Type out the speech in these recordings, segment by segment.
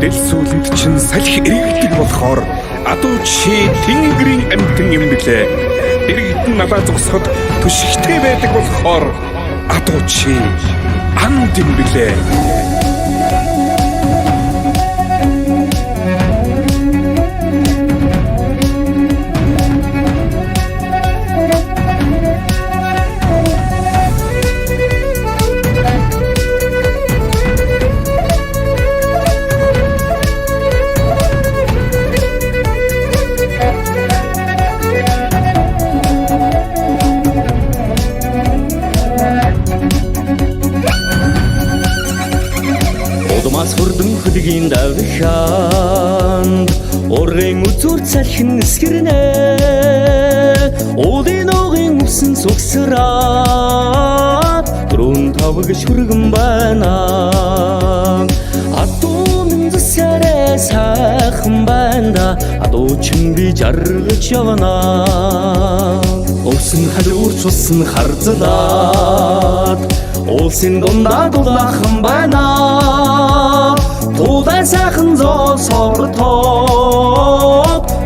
Дэл сүүлэнд чинь салхи эргэлдэг болохоор адуу чи тэнгэрийн амьтан юм билээ. Иргэдэн налаа зогсоход түшигтэй байдаг болохоор адуу чи анд юм билээ. Хүрдэн хөдгийн давхаанд орын үзүүр салхин эсгэрнэ уулын уугийн үсэн сугсраад дөрөв тавг шүргэн байна адуу минзсарэ сайхан байна адуу чин би жаргаж явна уусын халуурч усан харзлаад уулсын дундаа дулаахан байна тулай сайхан зоо сортоод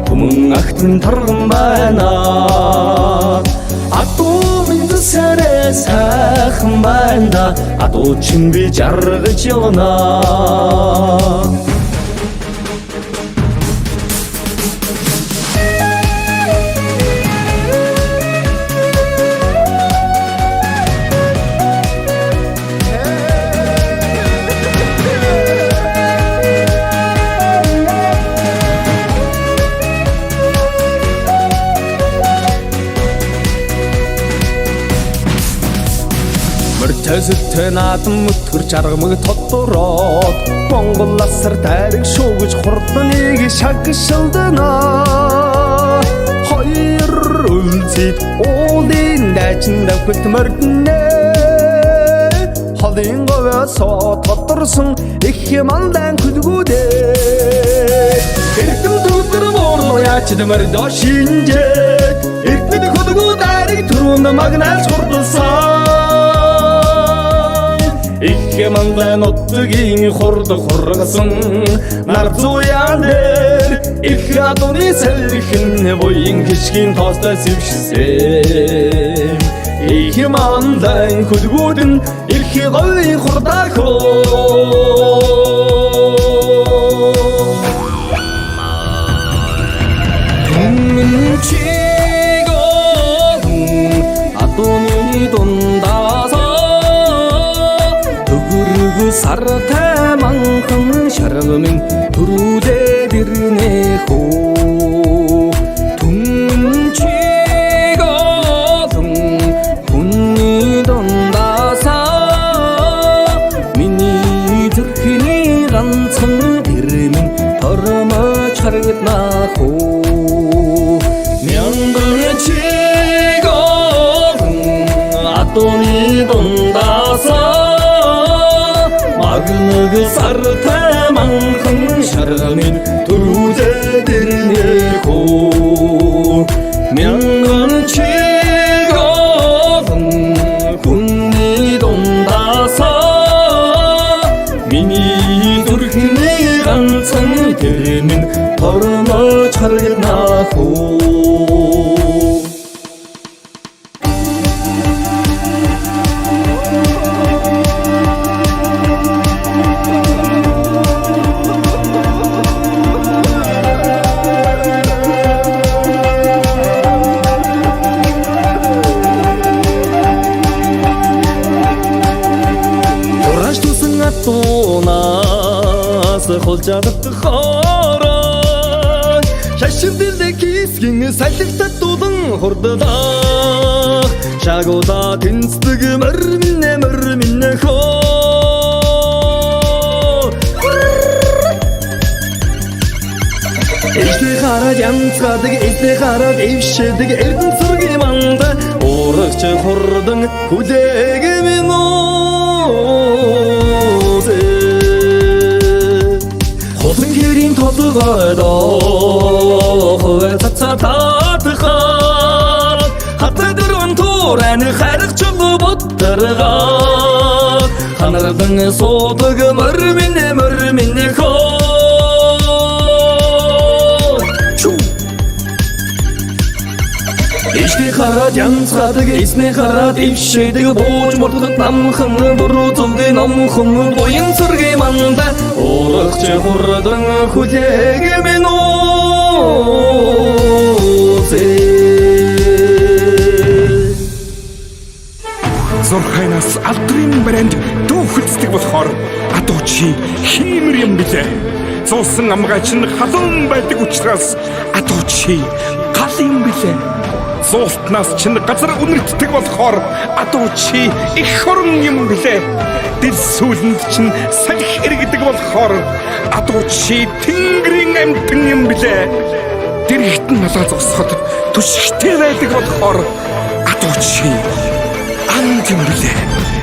түмэн агтэн тарган байна адуу минзсарэ сайхан байна адуу чин би жаргаж явна Тэсэлтэ наадам өтгөр жаргамыг тодороод Монгол асар тайрыг шуугж хурдныг шагшилдана Хоёр үлзид уулын дайчин давхилт морднэ Холын говясоо тодорсон их мандан күлгүүдэ Эрдэм төгдөр морно ячд мордо шинжэт Эрдэм күлгүүд ариг түрүүн магнаас хурдсан их мандан отгийн хурд хургасан нар зуяан дээр их адууны салхин буян хишгийн тоостой сэвшсэн их мандан хүлгүүд нь их говийн хурдаахоо Сартай манхан шаргамын түрүүдээ дэрнэ хөө түнчигоодон хүнний дундаасаа миний зүрхний ганцхан дэрмэн тормож харагдана хөө мянган чигоодон адууны дундаасаа Агныг сартай манхан шаргамын түрүүдээ дэрнэ хөө мянган чигоодон хүнний дундаасаа миний зүрхний ганцхан дэрмэн тормож харагдана хөө Холжаад хоороо шашиндэлэ кисгэн салхитад дулан хурдлаа шагуула тэнцдэг мөрминэ хоо Эштэй хараад янзгаадаг эстэй хараад эвшэдэг эрдэн цэргийн манда уурагч хурдан хүлээгэмэн толгойдоо хуваа цацаатахаар хатадэрэн тууран хайрагч бодторгаа ханардан суудаг мөрминэ хоо Эцний хараад янзгаадаг эзнээ хараад ившээдэг бууж мурдахад намхан буруу зүгийн номхон буян цэргийн манда урагч хурдан хүлээгэмэн Зурхайнаас алдрын брэнд дүүхэлцдэг болохоор адуу чи хиймэр юм билээ. Зуусан амгаач нь халуун байдаг учраас адуу чи гал юм билээ. Зуултнаас чинь газар үнэртдэг болохоор адуу чи их хорон юм билээ. Дэл сүүлэнд чинь салхи эргэдэг болохоор адуу чи тэнгэрийн амьтан юм билээ. Дэрэгтэн налаа зогсоход түшигтэй байдаг болохоор адуу чи анд юм билээ.